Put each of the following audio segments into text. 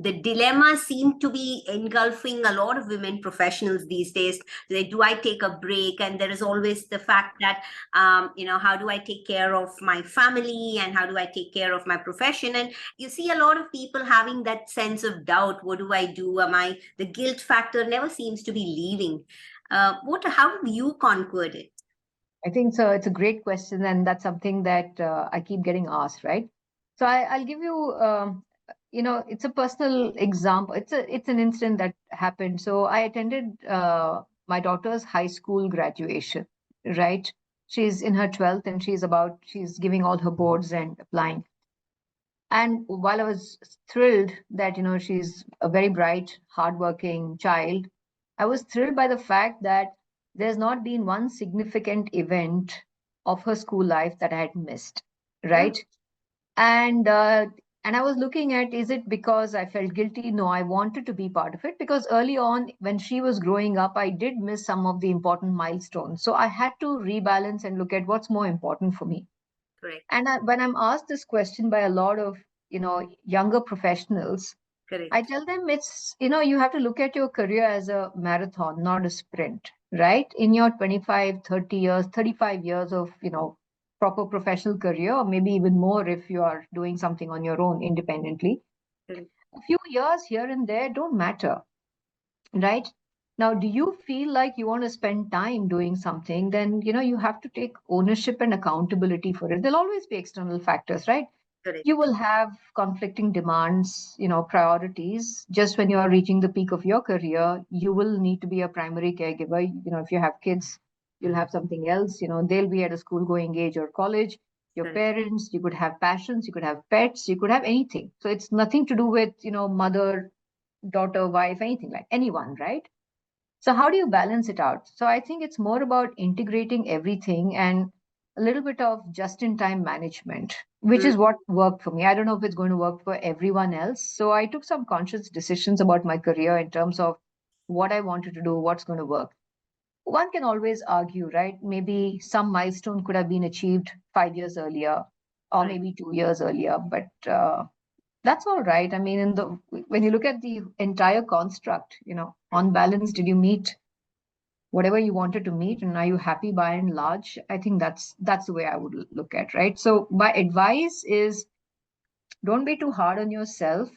the dilemma seemed to be engulfing a lot of women professionals these days. Like, do I take a break? And there is always the fact that, how do I take care of my family and how do I take care of my profession? And you see a lot of people having that sense of doubt. What do I do? The guilt factor never seems to be leaving. How have you conquered it? I think so. It's a great question, and that's something that I keep getting asked, right? So I'll give you, it's a personal example. It's an incident that happened. So I attended my daughter's high school graduation, right? She's in her 12th and she's giving all her boards and applying. And while I was thrilled that, she's a very bright, hardworking child, I was thrilled by the fact that there's not been one significant event of her school life that I had missed, right? And I was looking at, is it because I felt guilty? No, I wanted to be part of it because early on, when she was growing up, I did miss some of the important milestones. So I had to rebalance and look at what's more important for me. Correct. And when I'm asked this question by a lot of, younger professionals, Correct. I tell them you have to look at your career as a marathon, not a sprint, right? In your 25, 30 years, 35 years of, proper professional career, or maybe even more if you are doing something on your own independently, Correct. a few years here and there don't matter, right? Now, do you feel like you want to spend time doing something? Then, you have to take ownership and accountability for it. There'll always be external factors, right? Correct. You will have conflicting demands, priorities. Just when you are reaching the peak of your career, you will need to be a primary caregiver. If you have kids, you'll have something else. They'll be at a school going age or college. Your Correct. parents, you could have passions, you could have pets, you could have anything. So it's nothing to do with, mother, daughter, wife, anything, like anyone, right? So how do you balance it out? So I think it's more about integrating everything and a little bit of just-in-time management, which is what worked for me. I don't know if it's going to work for everyone else. So I took some conscious decisions about my career in terms of what I wanted to do, what's going to work. One can always argue, right? Maybe some milestone could have been achieved 5 years earlier, or Right. maybe 2 years earlier, but that's all right. I mean, when you look at the entire construct, on balance, did you meet whatever you wanted to meet, and are you happy by and large? I think that's the way I would look at, right? So my advice is, don't be too hard on yourself,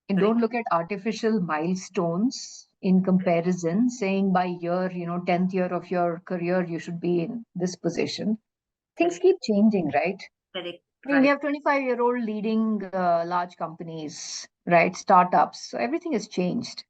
and Correct. don't look at artificial milestones in comparison, saying by year, 10th year of your career, you should be in this position. Things Correct. keep changing, right? Correct. I mean, we have 25-year-old leading large companies, right? Startups. So everything has changed.